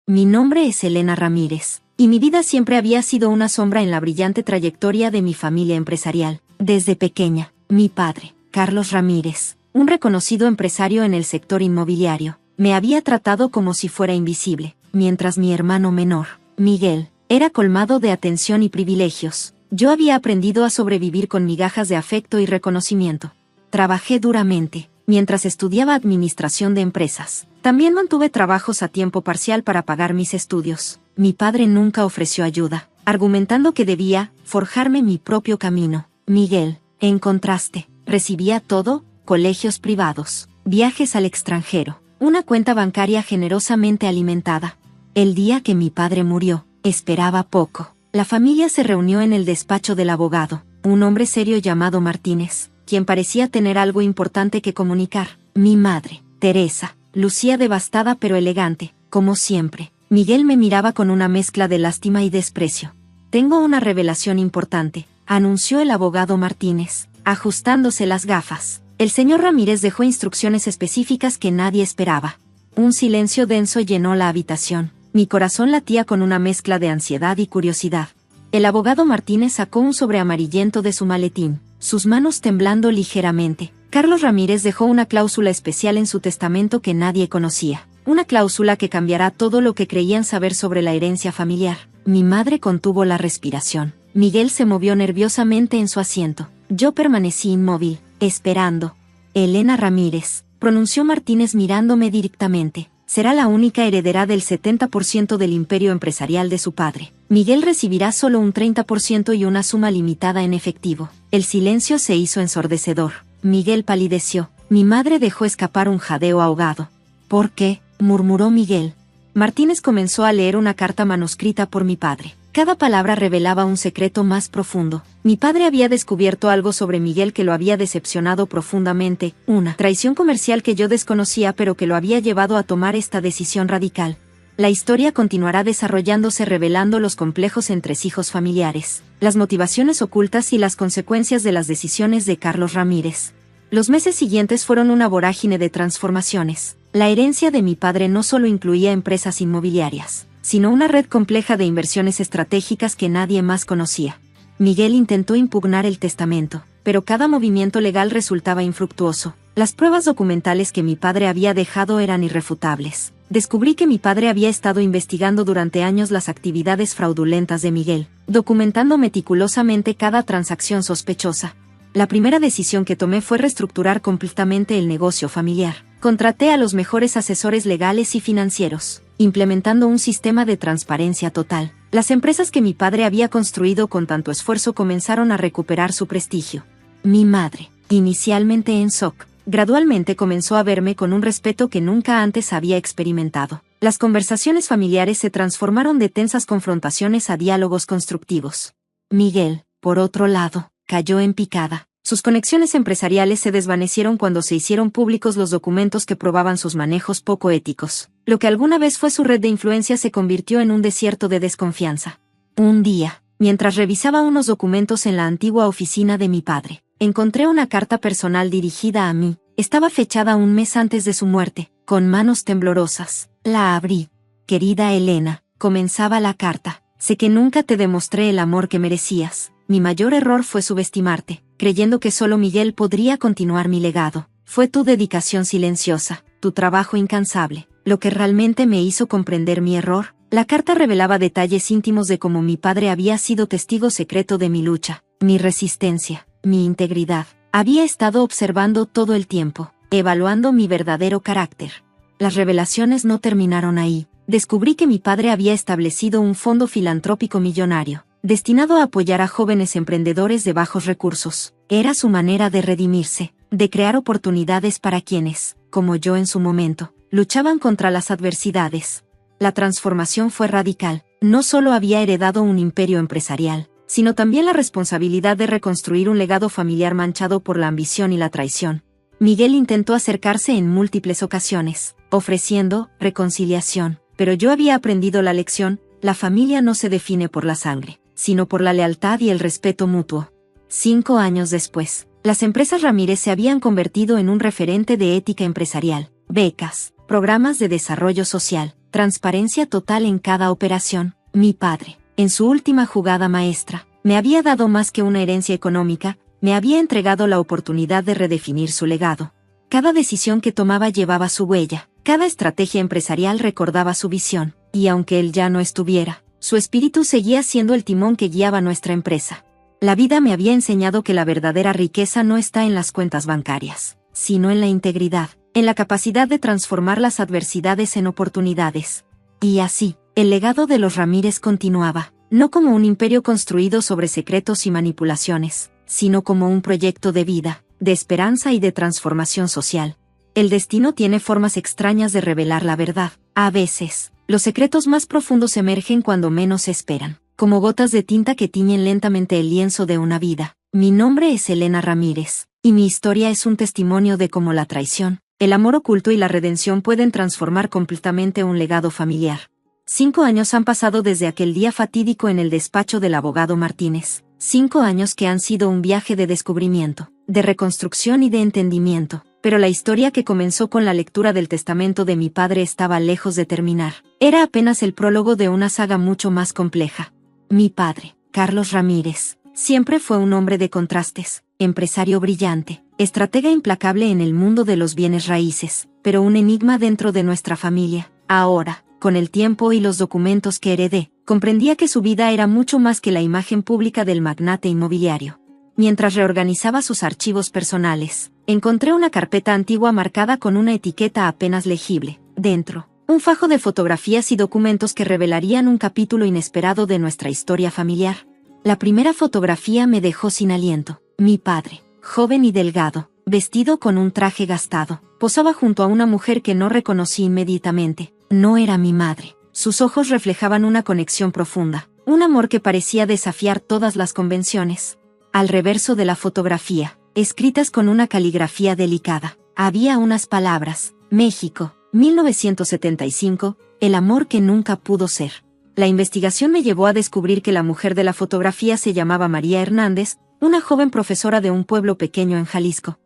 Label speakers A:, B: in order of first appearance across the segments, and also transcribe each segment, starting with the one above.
A: Mi nombre es Elena Ramírez, y mi vida siempre había sido una sombra en la brillante trayectoria de mi familia empresarial. Desde pequeña, mi padre, Carlos Ramírez, un reconocido empresario en el sector inmobiliario, me había tratado como si fuera invisible, mientras mi hermano menor, Miguel, era colmado de atención y privilegios. Yo había aprendido a sobrevivir con migajas de afecto y reconocimiento. Trabajé duramente, mientras estudiaba administración de empresas. También mantuve trabajos a tiempo parcial para pagar mis estudios. Mi padre nunca ofreció ayuda, argumentando que debía forjarme mi propio camino. Miguel, en contraste, recibía todo: colegios privados, viajes al extranjero, una cuenta bancaria generosamente alimentada. El día que mi padre murió, esperaba poco. La familia se reunió en el despacho del abogado, un hombre serio llamado Martínez, quien parecía tener algo importante que comunicar. Mi madre, Teresa, lucía devastada pero elegante, como siempre. Miguel me miraba con una mezcla de lástima y desprecio. «Tengo una revelación importante», anunció el abogado Martínez, ajustándose las gafas. El señor Ramírez dejó instrucciones específicas que nadie esperaba. Un silencio denso llenó la habitación. Mi corazón latía con una mezcla de ansiedad y curiosidad. El abogado Martínez sacó un sobre amarillento de su maletín, sus manos temblando ligeramente. Carlos Ramírez dejó una cláusula especial en su testamento que nadie conocía. Una cláusula que cambiará todo lo que creían saber sobre la herencia familiar. Mi madre contuvo la respiración. Miguel se movió nerviosamente en su asiento. Yo permanecí inmóvil, esperando. «Elena Ramírez», pronunció Martínez mirándome directamente, «será la única heredera del 70% del imperio empresarial de su padre. Miguel recibirá solo un 30% y una suma limitada en efectivo». El silencio se hizo ensordecedor. Miguel palideció. Mi madre dejó escapar un jadeo ahogado. «¿Por qué?», murmuró Miguel. Martínez comenzó a leer una carta manuscrita por mi padre. Cada palabra revelaba un secreto más profundo. Mi padre había descubierto algo sobre Miguel que lo había decepcionado profundamente, una traición comercial que yo desconocía pero que lo había llevado a tomar esta decisión radical. La historia continuará desarrollándose revelando los complejos entresijos familiares, las motivaciones ocultas y las consecuencias de las decisiones de Carlos Ramírez. Los meses siguientes fueron una vorágine de transformaciones. La herencia de mi padre no solo incluía empresas inmobiliarias, sino una red compleja de inversiones estratégicas que nadie más conocía. Miguel intentó impugnar el testamento, pero cada movimiento legal resultaba infructuoso. Las pruebas documentales que mi padre había dejado eran irrefutables. Descubrí que mi padre había estado investigando durante años las actividades fraudulentas de Miguel, documentando meticulosamente cada transacción sospechosa. La primera decisión que tomé fue reestructurar completamente el negocio familiar. Contraté a los mejores asesores legales y financieros, implementando un sistema de transparencia total. Las empresas que mi padre había construido con tanto esfuerzo comenzaron a recuperar su prestigio. Mi madre, inicialmente en shock, gradualmente comenzó a verme con un respeto que nunca antes había experimentado. Las conversaciones familiares se transformaron de tensas confrontaciones a diálogos constructivos. Miguel, por otro lado, cayó en picada. Sus conexiones empresariales se desvanecieron cuando se hicieron públicos los documentos que probaban sus manejos poco éticos. Lo que alguna vez fue su red de influencia se convirtió en un desierto de desconfianza. Un día, mientras revisaba unos documentos en la antigua oficina de mi padre, encontré una carta personal dirigida a mí. Estaba fechada un mes antes de su muerte. Con manos temblorosas, la abrí. «Querida Elena», comenzaba la carta, «sé que nunca te demostré el amor que merecías. Mi mayor error fue subestimarte, creyendo que solo Miguel podría continuar mi legado. Fue tu dedicación silenciosa, tu trabajo incansable, lo que realmente me hizo comprender mi error». La carta revelaba detalles íntimos de cómo mi padre había sido testigo secreto de mi lucha, mi resistencia, mi integridad. Había estado observando todo el tiempo, evaluando mi verdadero carácter. Las revelaciones no terminaron ahí. Descubrí que mi padre había establecido un fondo filantrópico millonario, destinado a apoyar a jóvenes emprendedores de bajos recursos. Era su manera de redimirse, de crear oportunidades para quienes, como yo en su momento, luchaban contra las adversidades. La transformación fue radical. No solo había heredado un imperio empresarial, sino también la responsabilidad de reconstruir un legado familiar manchado por la ambición y la traición. Miguel intentó acercarse en múltiples ocasiones, ofreciendo reconciliación, pero yo había aprendido la lección: la familia no se define por la sangre, sino por la lealtad y el respeto mutuo. 5 años después, las empresas Ramírez se habían convertido en un referente de ética empresarial, becas, programas de desarrollo social, transparencia total en cada operación. Mi padre, en su última jugada maestra, me había dado más que una herencia económica, me había entregado la oportunidad de redefinir su legado. Cada decisión que tomaba llevaba su huella, cada estrategia empresarial recordaba su visión, y aunque él ya no estuviera, su espíritu seguía siendo el timón que guiaba nuestra empresa. La vida me había enseñado que la verdadera riqueza no está en las cuentas bancarias, sino en la integridad, en la capacidad de transformar las adversidades en oportunidades. Y así, el legado de los Ramírez continuaba, no como un imperio construido sobre secretos y manipulaciones, sino como un proyecto de vida, de esperanza y de transformación social. El destino tiene formas extrañas de revelar la verdad. A veces, los secretos más profundos emergen cuando menos se esperan, como gotas de tinta que tiñen lentamente el lienzo de una vida. Mi nombre es Elena Ramírez, y mi historia es un testimonio de cómo la traición, el amor oculto y la redención pueden transformar completamente un legado familiar. 5 años han pasado desde aquel día fatídico en el despacho del abogado Martínez. 5 años que han sido un viaje de descubrimiento, de reconstrucción y de entendimiento, pero la historia que comenzó con la lectura del testamento de mi padre estaba lejos de terminar. Era apenas el prólogo de una saga mucho más compleja. Mi padre, Carlos Ramírez, siempre fue un hombre de contrastes, empresario brillante, estratega implacable en el mundo de los bienes raíces, pero un enigma dentro de nuestra familia. Ahora, con el tiempo y los documentos que heredé, comprendía que su vida era mucho más que la imagen pública del magnate inmobiliario. Mientras reorganizaba sus archivos personales, encontré una carpeta antigua marcada con una etiqueta apenas legible. Dentro, un fajo de fotografías y documentos que revelarían un capítulo inesperado de nuestra historia familiar. La primera fotografía me dejó sin aliento. Mi padre, joven y delgado, vestido con un traje gastado, posaba junto a una mujer que no reconocí inmediatamente. No era mi madre. Sus ojos reflejaban una conexión profunda, un amor que parecía desafiar todas las convenciones. Al reverso de la fotografía, escritas con una caligrafía delicada, había unas palabras: México, 1975, el amor que nunca pudo ser. La investigación me llevó a descubrir que la mujer de la fotografía se llamaba María Hernández, una joven profesora de un pueblo pequeño en Jalisco.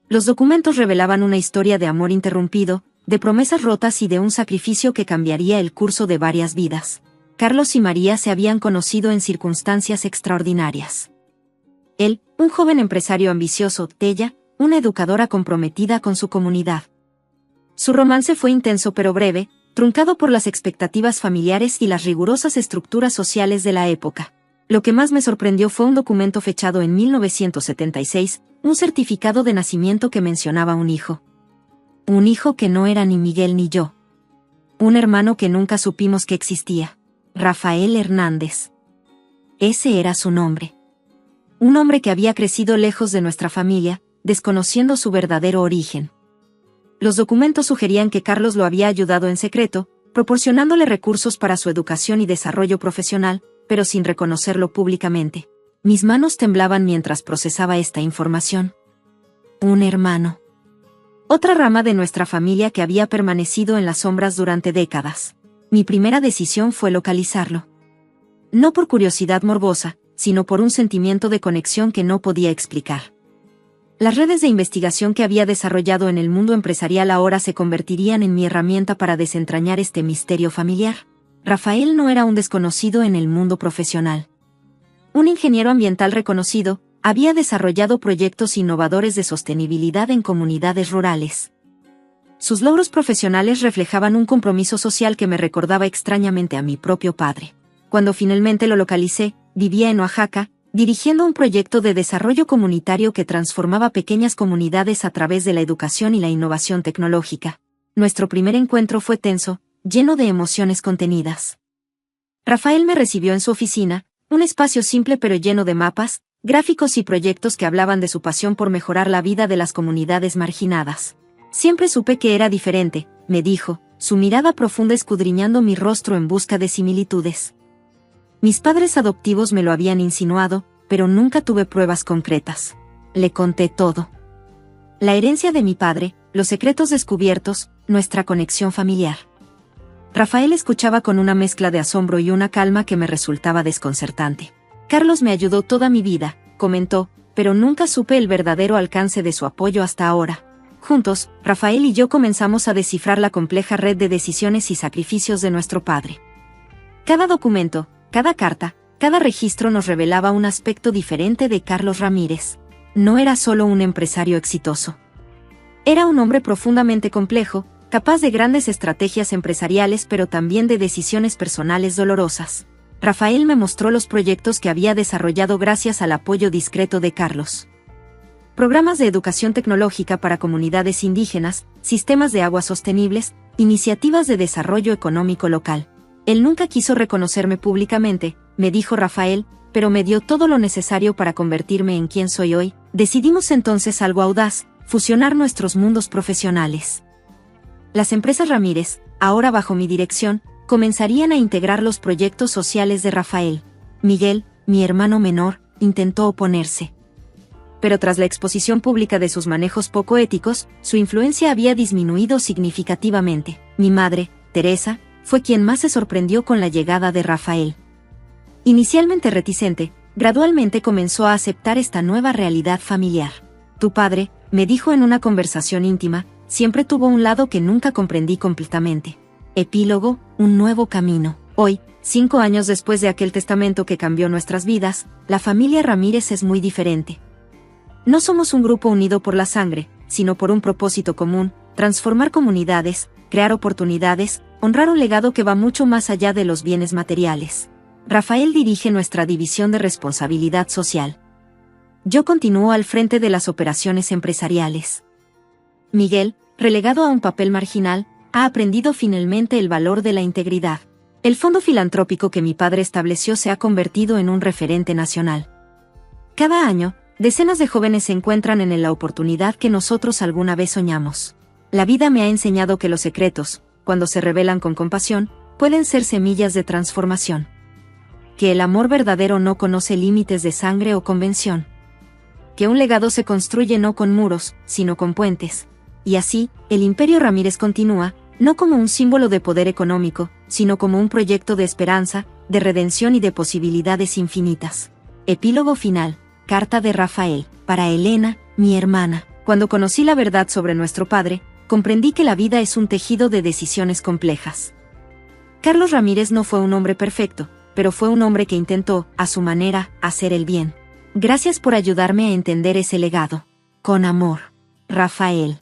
A: Los documentos revelaban una historia de amor interrumpido, de promesas rotas y de un sacrificio que cambiaría el curso de varias vidas. Carlos y María se habían conocido en circunstancias extraordinarias. Él, un joven empresario ambicioso; ella, una educadora comprometida con su comunidad. Su romance fue intenso pero breve, truncado por las expectativas familiares y las rigurosas estructuras sociales de la época. Lo que más me sorprendió fue un documento fechado en 1976, un certificado de nacimiento que mencionaba un hijo. Un hijo que no era ni Miguel ni yo. Un hermano que nunca supimos que existía. Rafael Hernández. Ese era su nombre. Un hombre que había crecido lejos de nuestra familia, desconociendo su verdadero origen. Los documentos sugerían que Carlos lo había ayudado en secreto, proporcionándole recursos para su educación y desarrollo profesional, pero sin reconocerlo públicamente. Mis manos temblaban mientras procesaba esta información. Un hermano. Otra rama de nuestra familia que había permanecido en las sombras durante décadas. Mi primera decisión fue localizarlo. No por curiosidad morbosa, sino por un sentimiento de conexión que no podía explicar. Las redes de investigación que había desarrollado en el mundo empresarial ahora se convertirían en mi herramienta para desentrañar este misterio familiar. Rafael no era un desconocido en el mundo profesional. Un ingeniero ambiental reconocido, había desarrollado proyectos innovadores de sostenibilidad en comunidades rurales. Sus logros profesionales reflejaban un compromiso social que me recordaba extrañamente a mi propio padre. Cuando finalmente lo localicé, vivía en Oaxaca, dirigiendo un proyecto de desarrollo comunitario que transformaba pequeñas comunidades a través de la educación y la innovación tecnológica. Nuestro primer encuentro fue tenso, lleno de emociones contenidas. Rafael me recibió en su oficina, un espacio simple pero lleno de mapas, gráficos y proyectos que hablaban de su pasión por mejorar la vida de las comunidades marginadas. Siempre supe que era diferente, me dijo, su mirada profunda escudriñando mi rostro en busca de similitudes. Mis padres adoptivos me lo habían insinuado, pero nunca tuve pruebas concretas. Le conté todo. La herencia de mi padre, los secretos descubiertos, nuestra conexión familiar. Rafael escuchaba con una mezcla de asombro y una calma que me resultaba desconcertante. Carlos me ayudó toda mi vida, comentó, pero nunca supe el verdadero alcance de su apoyo hasta ahora. Juntos, Rafael y yo comenzamos a descifrar la compleja red de decisiones y sacrificios de nuestro padre. Cada documento, cada carta, cada registro nos revelaba un aspecto diferente de Carlos Ramírez. No era solo un empresario exitoso. Era un hombre profundamente complejo, capaz de grandes estrategias empresariales pero también de decisiones personales dolorosas. Rafael me mostró los proyectos que había desarrollado gracias al apoyo discreto de Carlos. Programas de educación tecnológica para comunidades indígenas, sistemas de agua sostenibles, iniciativas de desarrollo económico local. Él nunca quiso reconocerme públicamente, me dijo Rafael, pero me dio todo lo necesario para convertirme en quien soy hoy. Decidimos entonces algo audaz, fusionar nuestros mundos profesionales. Las empresas Ramírez, ahora bajo mi dirección, comenzarían a integrar los proyectos sociales de Rafael. Miguel, mi hermano menor, intentó oponerse. Pero tras la exposición pública de sus manejos poco éticos, su influencia había disminuido significativamente. Mi madre, Teresa, fue quien más se sorprendió con la llegada de Rafael. Inicialmente reticente, gradualmente comenzó a aceptar esta nueva realidad familiar. Tu padre, me dijo en una conversación íntima, siempre tuvo un lado que nunca comprendí completamente. Epílogo, un nuevo camino. Hoy, 5 años después de aquel testamento que cambió nuestras vidas, la familia Ramírez es muy diferente. No somos un grupo unido por la sangre, sino por un propósito común: transformar comunidades, crear oportunidades, honrar un legado que va mucho más allá de los bienes materiales. Rafael dirige nuestra división de responsabilidad social. Yo continúo al frente de las operaciones empresariales. Miguel, relegado a un papel marginal, ha aprendido finalmente el valor de la integridad. El fondo filantrópico que mi padre estableció se ha convertido en un referente nacional. Cada año, decenas de jóvenes se encuentran en la oportunidad que nosotros alguna vez soñamos. La vida me ha enseñado que los secretos, cuando se revelan con compasión, pueden ser semillas de transformación. Que el amor verdadero no conoce límites de sangre o convención. Que un legado se construye no con muros, sino con puentes. Y así, el Imperio Ramírez continúa, no como un símbolo de poder económico, sino como un proyecto de esperanza, de redención y de posibilidades infinitas. Epílogo final. Carta de Rafael. Para Elena, mi hermana. Cuando conocí la verdad sobre nuestro padre, comprendí que la vida es un tejido de decisiones complejas. Carlos Ramírez no fue un hombre perfecto, pero fue un hombre que intentó, a su manera, hacer el bien. Gracias por ayudarme a entender ese legado. Con amor. Rafael.